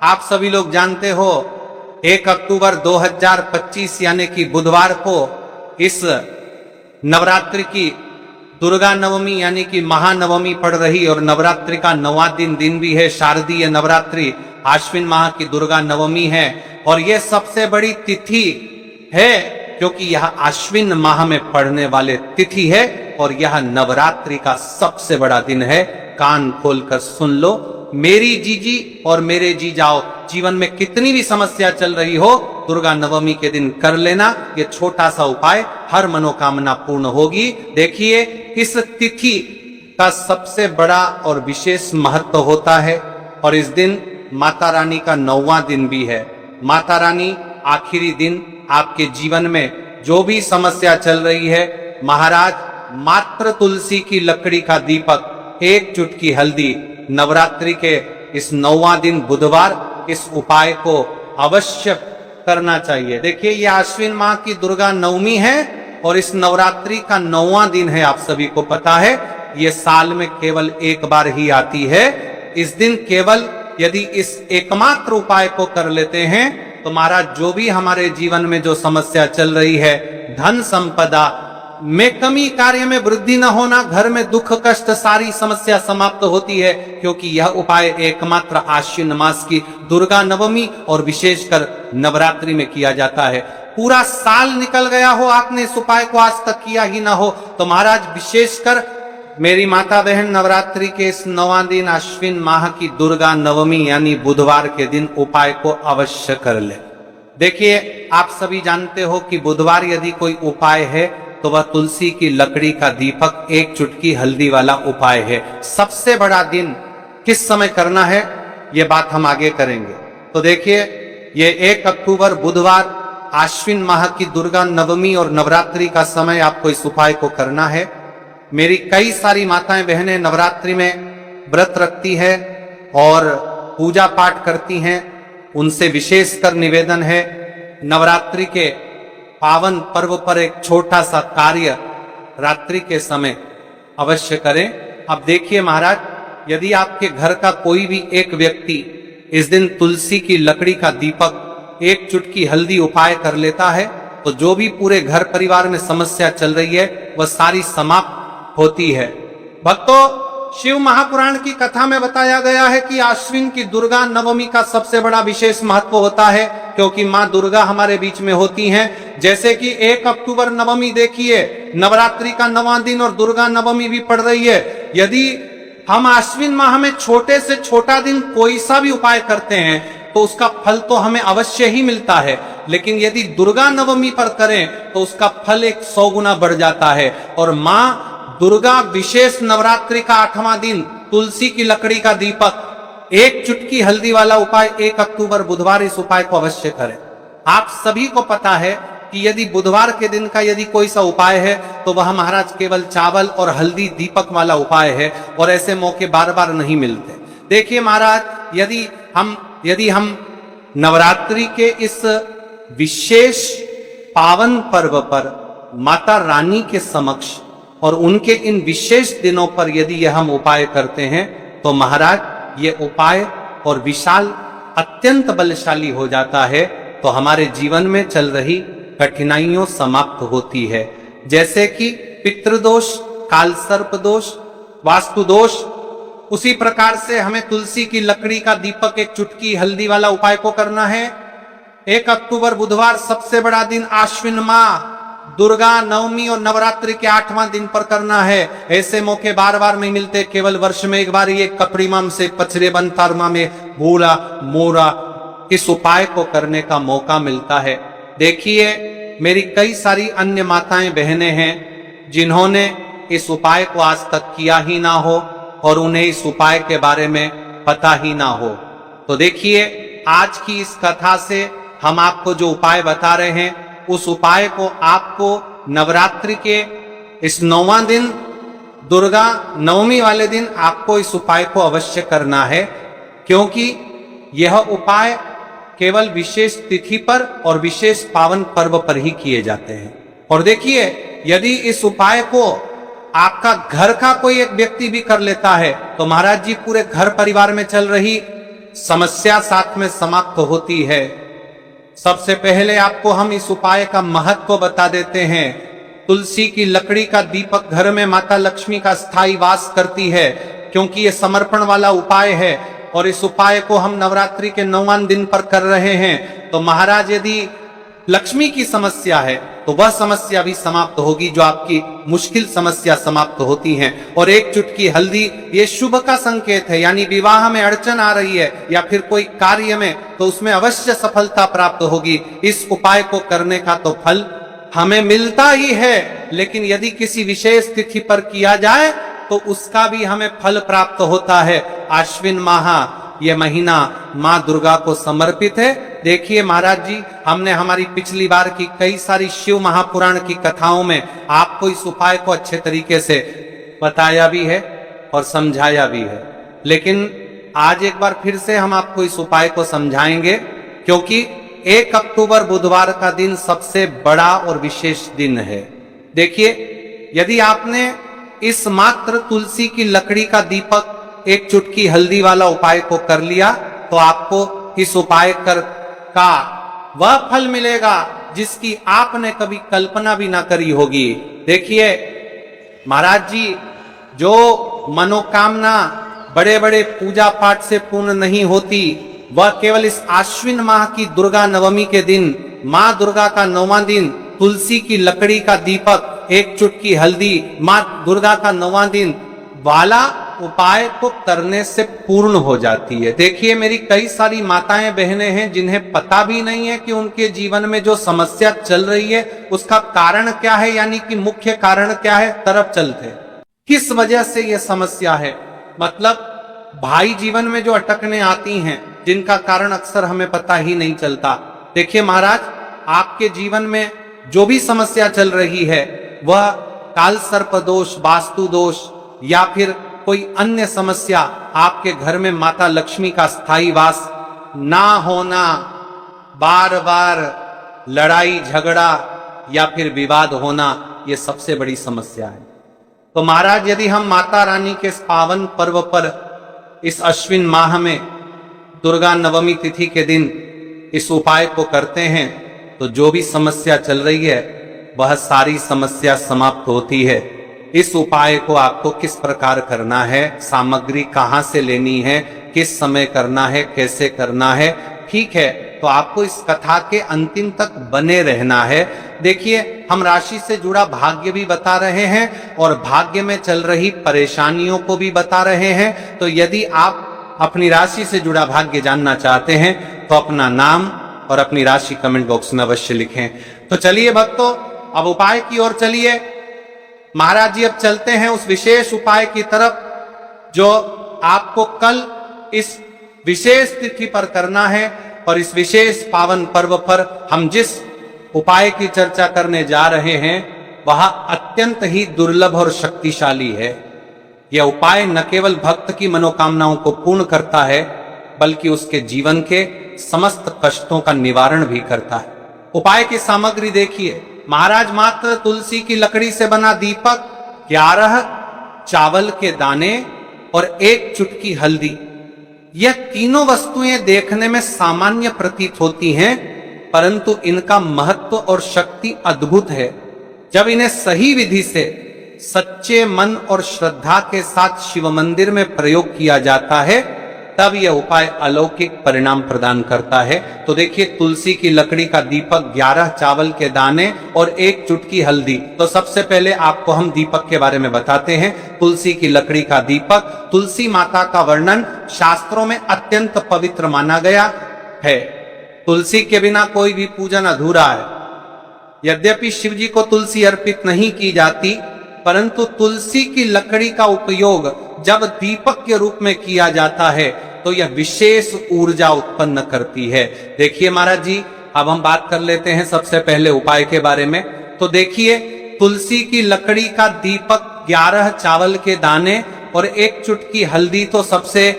आप सभी लोग जानते हो 1 अक्टूबर 2025 यानी कि बुधवार को इस नवरात्रि की दुर्गा नवमी यानी कि महानवमी पड़ रही और नवरात्रि का 9वां दिन भी है। शारदीय नवरात्रि आश्विन माह की दुर्गा नवमी है और यह सबसे बड़ी तिथि है क्योंकि यह आश्विन माह में पड़ने वाले तिथि है और यह नवरात्रि का सबसे बड़ा दिन है। कान खोलकर सुन लो मेरी जीजी और मेरे जीजाओ, जीवन में कितनी भी समस्या चल रही हो दुर्गा नवमी के दिन कर लेना। ये छोटा सा उपाय, हर मनोकामना पूर्ण होगी। देखिए इस तिथि का सबसे बड़ा और विशेष महत्व होता है और इस दिन माता रानी का 9वां दिन भी है। माता रानी आखिरी दिन आपके जीवन में जो भी समस्या चल रही है, महाराज मात्र तुलसी की लकड़ी का दीपक, एक चुटकी हल्दी, नवरात्रि के इस 9वां दिन बुधवार इस उपाय को अवश्य करना चाहिए। देखिए ये आश्विन माह की दुर्गा नवमी है और इस नवरात्रि का 9वां दिन है। आप सभी को पता है ये साल में केवल एक बार ही आती है। इस दिन केवल यदि इस एकमात्र उपाय को कर लेते हैं तो महाराज जो भी हमारे जीवन में जो समस्या चल रही है, धन संपदा में कमी, कार्य में वृद्धि न होना, घर में दुख कष्ट, सारी समस्या समाप्त होती है क्योंकि यह उपाय एकमात्र आश्विन मास की दुर्गा नवमी और विशेषकर नवरात्रि में किया जाता है। पूरा साल निकल गया हो, आपने इस उपाय को आज तक किया ही ना हो तो महाराज विशेषकर मेरी माता बहन नवरात्रि के इस 9वां दिन आश्विन माह की दुर्गा नवमी यानी बुधवार के दिन उपाय को अवश्य कर ले। देखिए आप सभी जानते हो कि बुधवार यदि कोई उपाय है तो वह तुलसी की लकड़ी का दीपक, एक चुटकी हल्दी वाला उपाय है। सबसे बड़ा दिन किस समय करना है ये बात हम आगे करेंगे। तो देखिए ये 1 अक्टूबर बुधवार आश्विन माह की दुर्गा नवमी और नवरात्रि का समय आपको इस उपाय को करना है। मेरी कई सारी माताएं बहनें नवरात्रि में व्रत रखती है और पूजा पाठ करती हैं। उनसे विशेषकर निवेदन है नवरात्रि के पावन पर्व पर एक छोटा सा कार्य रात्रि के समय अवश्य करें। अब देखिए महाराज, यदि आपके घर का कोई भी एक व्यक्ति इस दिन तुलसी की लकड़ी का दीपक, एक चुटकी हल्दी उपाय कर लेता है तो जो भी पूरे घर परिवार में समस्या चल रही है वह सारी समाप्त होती है। भक्तों, शिव महापुराण की कथा में बताया गया है कि आश्विन की दुर्गा नवमी का सबसे बड़ा विशेष महत्व होता है क्योंकि मां दुर्गा हमारे बीच में होती हैं। जैसे कि 1 अक्टूबर नवमी देखिए, नवरात्रि का 9वां दिन और दुर्गा नवमी भी पड़ रही है। यदि हम आश्विन माह में छोटे से छोटा दिन कोई सा भी उपाय करते हैं तो उसका फल तो हमें अवश्य ही मिलता है, लेकिन यदि दुर्गा नवमी पर करें तो उसका फल 100 गुना बढ़ जाता है। और मां दुर्गा विशेष नवरात्रि का 8वां दिन तुलसी की लकड़ी का दीपक, एक चुटकी हल्दी वाला उपाय 1 अक्टूबर बुधवार इस उपाय को अवश्य करें। आप सभी को पता है कि यदि बुधवार के दिन का यदि कोई सा उपाय है तो वह महाराज केवल चावल और हल्दी दीपक वाला उपाय है और ऐसे मौके बार बार नहीं मिलते। देखिए महाराज, यदि हम नवरात्रि के इस विशेष पावन पर्व पर माता रानी के समक्ष और उनके इन विशेष दिनों पर यदि यह हम उपाय करते हैं तो महाराज ये उपाय और विशाल अत्यंत बलशाली हो जाता है तो हमारे जीवन में चल रही कठिनाइयों समाप्त होती है। जैसे कि पितृदोष, काल सर्प दोष, वास्तु दोष, उसी प्रकार से हमें तुलसी की लकड़ी का दीपक, एक चुटकी हल्दी वाला उपाय को करना है। 1 अक्टूबर बुधवार सबसे बड़ा दिन आश्विन माह दुर्गा नवमी और नवरात्रि के 8वां दिन पर करना है। ऐसे मौके बार बार नहीं मिलते, केवल वर्ष में एक बार ये कपड़ीमाम से पचरे बंतारमा में भूला मोरा इस उपाय को करने का मौका मिलता है। देखिए मेरी कई सारी अन्य माताएं बहनें हैं जिन्होंने इस उपाय को आज तक किया ही ना हो और उन्हें इस उपाय के बारे में पता ही ना हो। तो देखिए आज की इस कथा से हम आपको जो उपाय बता रहे हैं उस उपाय को आपको नवरात्रि के इस 9वां दिन दुर्गा नवमी वाले दिन आपको इस उपाय को अवश्य करना है क्योंकि यह उपाय केवल विशेष तिथि पर और विशेष पावन पर्व पर ही किए जाते हैं। और देखिए यदि इस उपाय को आपका घर का कोई एक व्यक्ति भी कर लेता है तो महाराज जी पूरे घर परिवार में चल रही समस्या साथ में समाप्त होती है। सबसे पहले आपको हम इस उपाय का महत्व बता देते हैं। तुलसी की लकड़ी का दीपक घर में माता लक्ष्मी का स्थायी वास करती है, क्योंकि ये समर्पण वाला उपाय है और इस उपाय को हम नवरात्रि के 9वां दिन पर कर रहे हैं। तो महाराज, यदि लक्ष्मी की समस्या है तो वह समस्या भी समाप्त होगी, जो आपकी मुश्किल समस्या समाप्त होती हैं। और एक चुटकी हल्दी ये शुभ का संकेत है, यानी विवाह में अड़चन आ रही है या फिर कोई कार्य में, तो उसमें अवश्य सफलता प्राप्त होगी। इस उपाय को करने का तो फल हमें मिलता ही है, लेकिन यदि किसी विशेष तिथि पर किया जाए तो उसका भी हमें फल प्राप्त होता है। आश्विन माह ये महीना माँ दुर्गा को समर्पित है। देखिए महाराज जी, हमने हमारी पिछली बार की कई सारी शिव महापुराण की कथाओं में आपको इस उपाय को अच्छे तरीके से बताया भी है और समझाया भी है, लेकिन आज एक बार फिर से हम आपको इस उपाय को समझाएंगे, क्योंकि 1 अक्टूबर बुधवार का दिन सबसे बड़ा और विशेष दिन है। देखिए, यदि आपने इस मात्र तुलसी की लकड़ी का दीपक, एक चुटकी हल्दी वाला उपाय को कर लिया, तो आपको इस उपाय का वह फल मिलेगा जिसकी आपने कभी कल्पना भी ना करी होगी। देखिए महाराज जी, जो मनोकामना बड़े बड़े पूजा पाठ से पूर्ण नहीं होती, वह केवल इस आश्विन माह की दुर्गा नवमी के दिन, माँ दुर्गा का 9वां दिन, तुलसी की लकड़ी का दीपक, एक चुटकी हल्दी, माँ दुर्गा का 9वां दिन वाला उपाय को करने से पूर्ण हो जाती है। देखिए, मेरी कई सारी माताएं बहनें हैं जिन्हें पता भी नहीं है कि उनके जीवन में जो समस्या चल रही है उसका कारण क्या है, यानी कि मुख्य कारण क्या है, तरफ चलते किस वजह से यह समस्या है। मतलब भाई जीवन में जो अटकने आती हैं, जिनका कारण अक्सर हमें पता ही नहीं चलता। देखिए महाराज, आपके जीवन में जो भी समस्या चल रही है, वह काल सर्प दोष, वास्तु दोष या फिर कोई अन्य समस्या, आपके घर में माता लक्ष्मी का स्थायी वास ना होना, बार बार लड़ाई झगड़ा या फिर विवाद होना, यह सबसे बड़ी समस्या है। तो महाराज, यदि हम माता रानी के इस पावन पर्व पर, इस अश्विन माह में दुर्गा नवमी तिथि के दिन इस उपाय को करते हैं, तो जो भी समस्या चल रही है वह सारी समस्या समाप्त होती है। इस उपाय को आपको किस प्रकार करना है, सामग्री कहां से लेनी है, किस समय करना है, कैसे करना है, ठीक है, तो आपको इस कथा के अंतिम तक बने रहना है। देखिए, हम राशि से जुड़ा भाग्य भी बता रहे हैं और भाग्य में चल रही परेशानियों को भी बता रहे हैं। तो यदि आप अपनी राशि से जुड़ा भाग्य जानना चाहते हैं तो अपना नाम और अपनी राशि कमेंट बॉक्स में अवश्य लिखें। तो चलिए भक्तों, अब उपाय की ओर चलिए। महाराज जी, अब चलते हैं उस विशेष उपाय की तरफ जो आपको कल इस विशेष तिथि पर करना है। और इस विशेष पावन पर्व पर हम जिस उपाय की चर्चा करने जा रहे हैं वह अत्यंत ही दुर्लभ और शक्तिशाली है। यह उपाय न केवल भक्त की मनोकामनाओं को पूर्ण करता है, बल्कि उसके जीवन के समस्त कष्टों का निवारण भी करता है। उपाय की सामग्री देखिए महाराज, मात्र तुलसी की लकड़ी से बना दीपक, 11 चावल के दाने और 1 चुटकी हल्दी। यह तीनों वस्तुएं देखने में सामान्य प्रतीत होती हैं, परंतु इनका महत्व और शक्ति अद्भुत है। जब इन्हें सही विधि से सच्चे मन और श्रद्धा के साथ शिव मंदिर में प्रयोग किया जाता है, तब यह उपाय अलौकिक परिणाम प्रदान करता है। तो देखिए, तुलसी की लकड़ी का दीपक, 11 चावल के दाने और 1 चुटकी हल्दी। तो सबसे पहले आपको हम दीपक के बारे में बताते हैं। तुलसी की लकड़ी का दीपक, तुलसी माता का वर्णन शास्त्रों में अत्यंत पवित्र माना गया है। तुलसी के बिना कोई भी पूजन अधूरा है। यद्यपि शिव जी को तुलसी अर्पित नहीं की जाती, परंतु तुलसी की लकड़ी का उपयोग जब दीपक के रूप में किया जाता है तो यह विशेष ऊर्जा उत्पन्न करती है। देखिए महाराज जी, अब हम बात कर लेते हैं सबसे पहले उपाय के बारे में। तो देखिए, तुलसी की लकड़ी का दीपक, 11 चावल के दाने और 1 चुटकी हल्दी। तो सबसे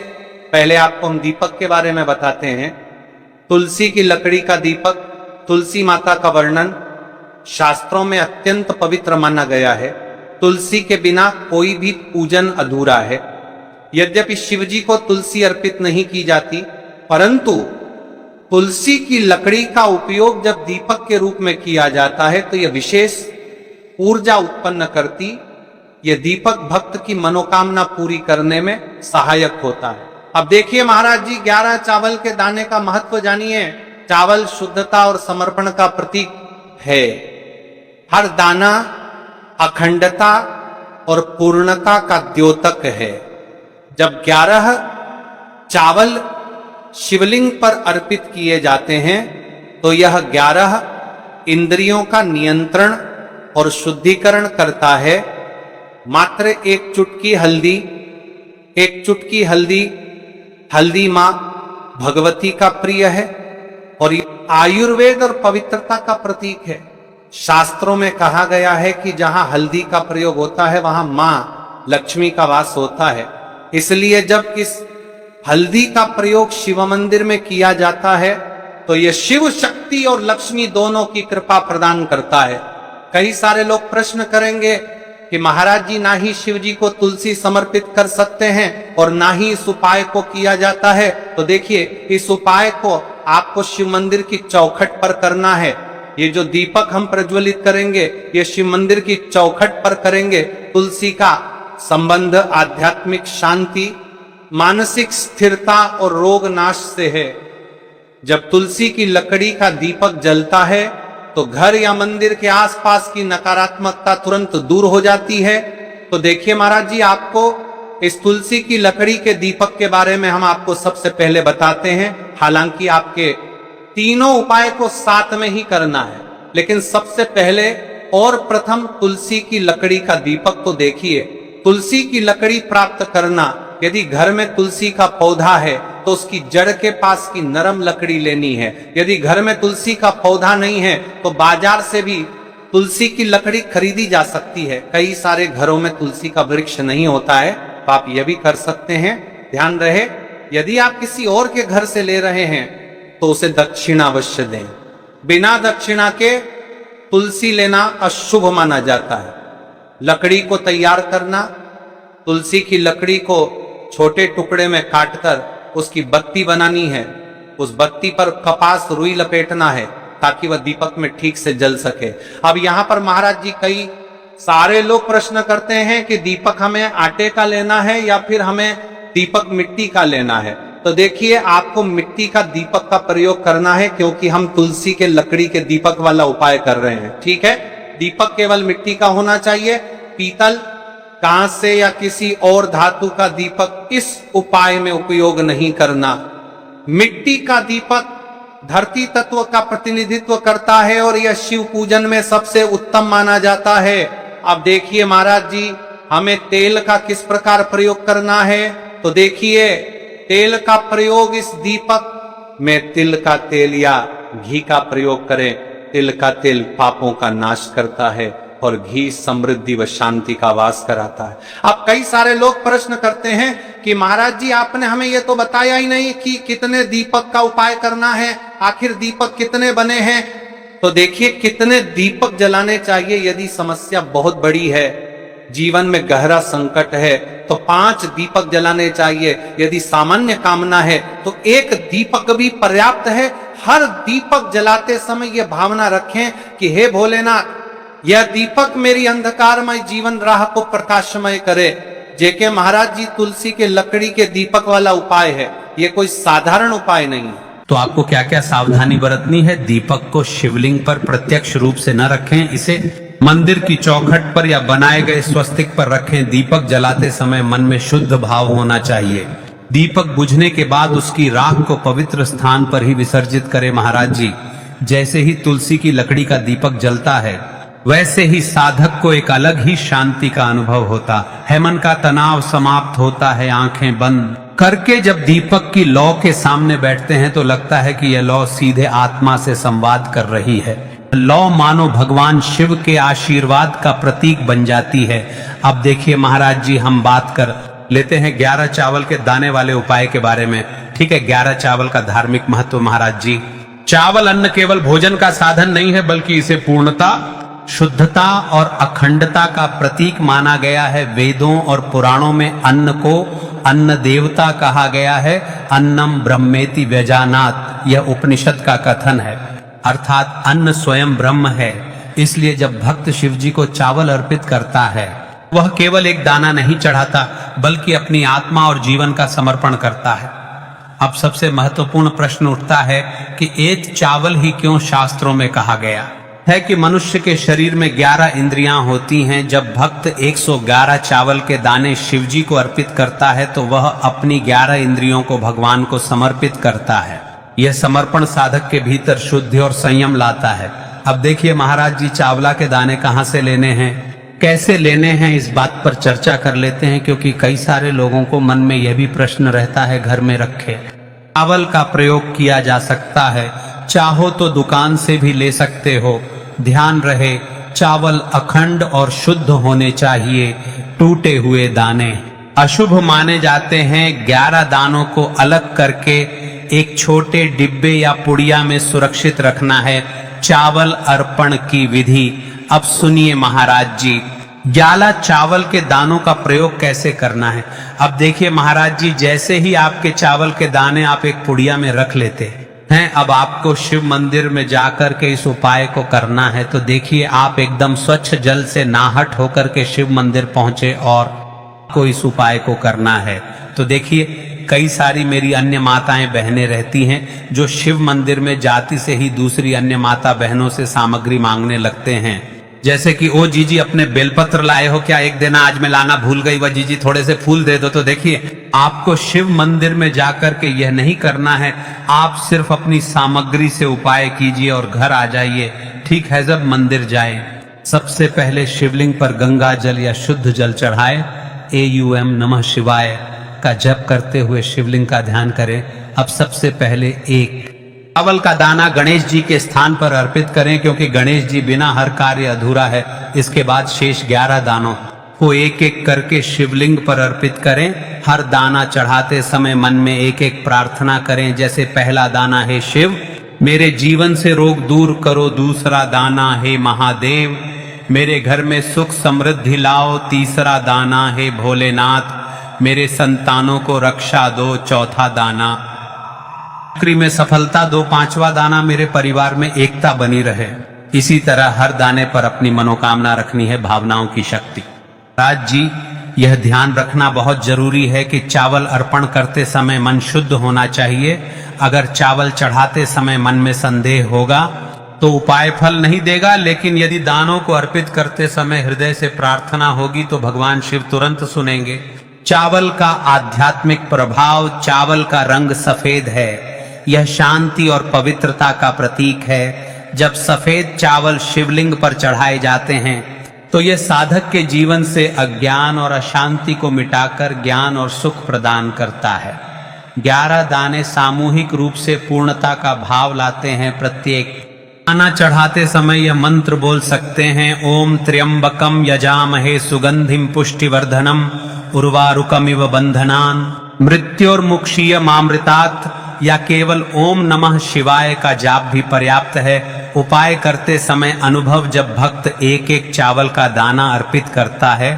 पहले आपको हम दीपक के बारे में बताते हैं। तुलसी की लकड़ी का दीपक, तुलसी माता का वर्णन शास्त्रों में अत्यंत पवित्र माना गया है। तुलसी के बिना कोई भी पूजन अधूरा है। यद्यपि शिव जी को तुलसी अर्पित नहीं की जाती, परंतु तुलसी की लकड़ी का उपयोग जब दीपक के रूप में किया जाता है तो यह विशेष ऊर्जा उत्पन्न करती, यह दीपक भक्त की मनोकामना पूरी करने में सहायक होता है। अब देखिए महाराज जी, 11 चावल के दाने का महत्व जानिए। चावल शुद्धता और समर्पण का प्रतीक है। हर दाना अखंडता और पूर्णता का द्योतक है। जब 11 चावल शिवलिंग पर अर्पित किए जाते हैं तो यह 11 इंद्रियों का नियंत्रण और शुद्धिकरण करता है। मात्र एक चुटकी हल्दी, हल्दी मां भगवती का प्रिय है और आयुर्वेद और पवित्रता का प्रतीक है। शास्त्रों में कहा गया है कि जहां हल्दी का प्रयोग होता है वहां मां लक्ष्मी का वास होता है। इसलिए जब इस हल्दी का प्रयोग शिव मंदिर में किया जाता है तो यह शिव शक्ति और लक्ष्मी दोनों की कृपा प्रदान करता है। कई सारे लोग प्रश्न करेंगे कि महाराज जी, ना ही शिव जी को तुलसी समर्पित कर सकते हैं और ना ही इस उपाय को किया जाता है। तो देखिए, इस उपाय को आपको शिव मंदिर की चौखट पर करना है। ये जो दीपक हम प्रज्वलित करेंगे ये शिव मंदिर की चौखट पर करेंगे। तुलसी का संबंध आध्यात्मिक शांति, मानसिक स्थिरता और रोग नाश से है। जब तुलसी की लकड़ी का दीपक जलता है तो घर या मंदिर के आसपास की नकारात्मकता तुरंत दूर हो जाती है। तो देखिए महाराज जी, आपको इस तुलसी की लकड़ी के दीपक के बारे में हम आपको सबसे पहले बताते हैं। हालांकि आपके तीनों उपाय को साथ में ही करना है, लेकिन सबसे पहले और प्रथम तुलसी की लकड़ी का दीपक तो देखिए। तुलसी की लकड़ी प्राप्त करना, यदि घर में तुलसी का पौधा है तो उसकी जड़ के पास की नरम लकड़ी लेनी है। यदि घर में तुलसी का पौधा नहीं है तो बाजार से भी तुलसी की लकड़ी खरीदी जा सकती है। कई सारे घरों में तुलसी का वृक्ष नहीं होता है, तो आप यह भी कर सकते हैं। ध्यान रहे, यदि आप किसी और के घर से ले रहे हैं तो उसे दक्षिणा अवश्य दें। बिना दक्षिणा के तुलसी लेना अशुभ माना जाता है। लकड़ी को तैयार करना, तुलसी की लकड़ी को छोटे टुकड़े में काटकर उसकी बत्ती बनानी है। उस बत्ती पर कपास रुई लपेटना है ताकि वह दीपक में ठीक से जल सके। अब यहाँ पर महाराज जी, कई सारे लोग प्रश्न करते हैं कि दीपक हमें आटे का लेना है या फिर हमें दीपक मिट्टी का लेना है। तो देखिए, आपको मिट्टी का दीपक का प्रयोग करना है क्योंकि हम तुलसी के लकड़ी के दीपक वाला उपाय कर रहे हैं। ठीक है, दीपक केवल मिट्टी का होना चाहिए। पीतल, कांच से या किसी और धातु का दीपक इस उपाय में उपयोग नहीं करना। मिट्टी का दीपक धरती तत्व का प्रतिनिधित्व करता है और यह शिव पूजन में सबसे उत्तम माना जाता है। अब देखिए महाराज जी, हमें तेल का किस प्रकार प्रयोग करना है। तो देखिए, तेल का प्रयोग इस दीपक में तिल का तेल या घी का प्रयोग करें। तिल का तेल पापों का नाश करता है और घी समृद्धि व शांति का वास कराता है। अब कई सारे लोग प्रश्न करते हैं कि महाराज जी, आपने हमें यह तो बताया ही नहीं कि कितने दीपक का उपाय करना है, आखिर दीपक कितने बने हैं। तो देखिए, कितने दीपक जलाने चाहिए। यदि समस्या बहुत बड़ी है, जीवन में गहरा संकट है, तो 5 दीपक जलाने चाहिए। यदि सामान्य कामना है तो 1 दीपक भी पर्याप्त है। हर दीपक जलाते समय यह भावना रखें कि हे भोलेनाथ, यह दीपक मेरी अंधकारमय जीवन राह को प्रकाशमय करे। जेके महाराज जी, तुलसी के लकड़ी के दीपक वाला उपाय है, ये कोई साधारण उपाय नहीं है। तो आपको क्या क्या सावधानी बरतनी है। दीपक को शिवलिंग पर प्रत्यक्ष रूप से न रखें, इसे मंदिर की चौखट पर या बनाए गए स्वस्तिक पर रखें। दीपक जलाते समय मन में शुद्ध भाव होना चाहिए। दीपक बुझने के बाद उसकी राख को पवित्र स्थान पर ही विसर्जित करें। महाराज जी, जैसे ही तुलसी की लकड़ी का दीपक जलता है, वैसे ही साधक को एक अलग ही शांति का अनुभव होता है। मन का तनाव समाप्त होता है। आंखें बंद करके जब दीपक की लौ के सामने बैठते हैं तो लगता है कि यह लौ सीधे आत्मा से संवाद कर रही है। लौ मानो भगवान शिव के आशीर्वाद का प्रतीक बन जाती है। अब देखिए महाराज जी, हम बात कर लेते हैं 11 चावल के दाने वाले उपाय के बारे में। ठीक है, 11 चावल का धार्मिक महत्व। महाराज जी, चावल अन्न केवल भोजन का साधन नहीं है, बल्कि इसे पूर्णता, शुद्धता और अखंडता का प्रतीक माना गया है। वेदों और पुराणों में अन्न को अन्न देवता कहा गया है। अन्नम ब्रह्मेति व्यजानात, यह उपनिषद का कथन है, अर्थात अन्न स्वयं ब्रह्म है। इसलिए जब भक्त शिव जी को चावल अर्पित करता है, वह केवल एक दाना नहीं चढ़ाता, बल्कि अपनी आत्मा और जीवन का समर्पण करता है। अब सबसे महत्वपूर्ण प्रश्न उठता है कि एक चावल ही क्यों शास्त्रों में कहा गया है कि मनुष्य के शरीर में 11 इंद्रियां होती हैं। जब भक्त 111 चावल के दाने शिव जी को अर्पित करता है तो वह अपनी 11 इंद्रियों को भगवान को समर्पित करता है। यह समर्पण साधक के भीतर शुद्धि और संयम लाता है। अब देखिए महाराज जी चावला के दाने कहाँ से लेने हैं, कैसे लेने हैं, इस बात पर चर्चा कर लेते हैं, क्योंकि कई सारे लोगों को मन में यह भी प्रश्न रहता है घर में रखे। चावल का प्रयोग किया जा सकता है, चाहो तो दुकान से भी ले सकते हो। ध्यान रहे चावल अखंड और शुद्ध होने चाहिए। टूटे हुए दाने अशुभ माने जाते हैं। 11 दानों को अलग करके एक छोटे डिब्बे या पुड़िया में सुरक्षित रखना है। चावल अर्पण की विधि अब सुनिए महाराज जी। 11 चावल के दानों का प्रयोग कैसे करना है। अब देखिए महाराज जी, जैसे ही आपके चावल के दाने आप एक पुड़िया में रख लेते हैं, अब आपको शिव मंदिर में जाकर के इस उपाय को करना है। तो देखिए आप एकदम स्वच्छ जल से नाहट होकर के शिव मंदिर पहुंचे और को इस उपाय को करना है। तो देखिए कई सारी मेरी अन्य माताएं बहनें रहती हैं जो शिव मंदिर में जाति से ही दूसरी अन्य माता बहनों से सामग्री मांगने लगते हैं, जैसे कि ओ जीजी अपने बेलपत्र लाए हो क्या, एक दिन आज मैं लाना भूल गई, वह जीजी थोड़े से फूल दे दो। तो देखिए आपको शिव मंदिर में जाकर के यह नहीं करना है, आप सिर्फ अपनी सामग्री से उपाय कीजिए और घर आ जाइए। ठीक है, जब मंदिर जाए सबसे पहले शिवलिंग पर गंगा जल या शुद्ध जल चढ़ाए। AUM नमः शिवाय का जप करते हुए शिवलिंग का ध्यान करें। अब सबसे पहले एक चावल का दाना गणेश जी के स्थान पर अर्पित करें, क्योंकि गणेश जी बिना हर कार्य अधूरा है। इसके बाद शेष 11 दानों को एक एक करके शिवलिंग पर अर्पित करें। हर दाना चढ़ाते समय मन में एक एक प्रार्थना करें। जैसे पहला दाना है शिव मेरे जीवन से रोग दूर करो, दूसरा दाना है महादेव मेरे घर में सुख समृद्धि लाओ, तीसरा दाना है भोलेनाथ मेरे संतानों को रक्षा दो, चौथा दाना नौकरी में सफलता दो, पांचवा दाना मेरे परिवार में एकता बनी रहे। इसी तरह हर दाने पर अपनी मनोकामना रखनी है, भावनाओं की शक्ति। राज जी यह ध्यान रखना बहुत जरूरी है कि चावल अर्पण करते समय मन शुद्ध होना चाहिए। अगर चावल चढ़ाते समय मन में संदेह होगा तो उपाय फल नहीं देगा, लेकिन यदि दानों को अर्पित करते समय हृदय से प्रार्थना होगी तो भगवान शिव तुरंत सुनेंगे। चावल का आध्यात्मिक प्रभाव, चावल का रंग सफेद है, यह शांति और पवित्रता का प्रतीक है। जब सफेद चावल शिवलिंग पर चढ़ाए जाते हैं तो यह साधक के जीवन से अज्ञान और अशांति को मिटाकर ज्ञान और सुख प्रदान करता है। 11 दाने सामूहिक रूप से पूर्णता का भाव लाते हैं। प्रत्येक दाना चढ़ाते समय यह मंत्र बोल सकते हैं, ओम त्र्यंबकम यजामहे सुगंधिम पुष्टिवर्धनम उर्वारुकमिव बंधनान मृत्योर्मुक्षीय मामृतात्, या केवल ओम नमः शिवाय का जाप भी पर्याप्त है। उपाय करते समय अनुभव, जब भक्त एक एक चावल का दाना अर्पित करता है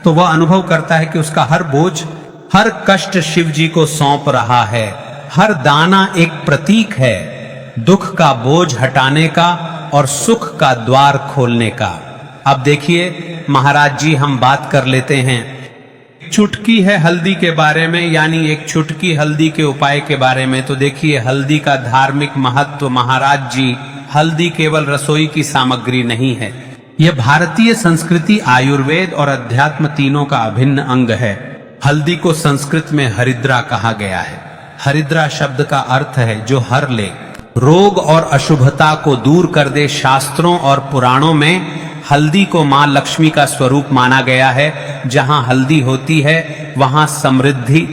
तो वह अनुभव करता है कि उसका हर बोझ, हर कष्ट शिव जी को सौंप रहा है। हर दाना एक प्रतीक है दुख का बोझ हटाने का और सुख का द्वार खोलने का। अब देखिए महाराज जी, हम बात कर लेते हैं चुटकी है हल्दी के बारे में, यानी एक चुटकी हल्दी के उपाय के बारे में। तो देखिए हल्दी का धार्मिक महत्व। महाराज जी, हल्दी केवल रसोई की सामग्री नहीं है, यह भारतीय संस्कृति, आयुर्वेद और अध्यात्म तीनों का अभिन्न अंग है। हल्दी को संस्कृत में हरिद्रा कहा गया है। हरिद्रा शब्द का अर्थ है जो हर ले, रोग और अशुभता को दूर कर दे। शास्त्रों और पुराणों में हल्दी को मां लक्ष्मी का स्वरूप माना गया है। जहां हल्दी होती है वहां समृद्धि,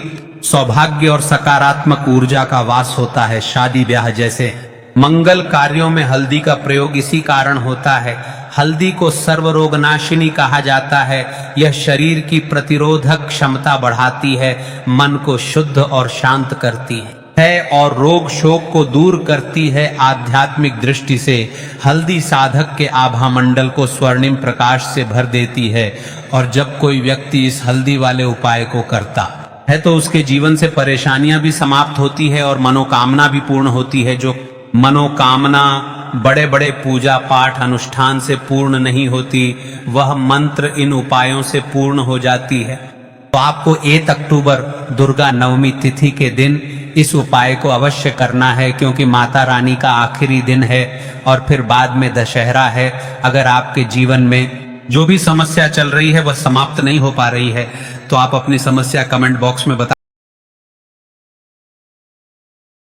सौभाग्य और सकारात्मक ऊर्जा का वास होता है। शादी ब्याह जैसे मंगल कार्यों में हल्दी का प्रयोग इसी कारण होता है। हल्दी को सर्वरोगनाशिनी कहा जाता है। यह शरीर की प्रतिरोधक क्षमता बढ़ाती है, मन को शुद्ध और शांत करती है। है और रोग शोक को दूर करती है। आध्यात्मिक दृष्टि से हल्दी साधक के आभा मंडल को स्वर्णिम प्रकाश से भर देती है और जब कोई व्यक्ति इस हल्दी वाले उपाय को करता है तो उसके जीवन से परेशानियां भी समाप्त होती है और मनोकामना भी पूर्ण होती है। जो मनोकामना बड़े बड़े पूजा पाठ अनुष्ठान से पूर्ण नहीं होती, वह मंत्र इन उपायों से पूर्ण हो जाती है। तो आपको 1 अक्टूबर दुर्गा नवमी तिथि के दिन इस उपाय को अवश्य करना है, क्योंकि माता रानी का आखिरी दिन है और फिर बाद में दशहरा है। अगर आपके जीवन में जो भी समस्या चल रही है वह समाप्त नहीं हो पा रही है तो आप अपनी समस्या कमेंट बॉक्स में बता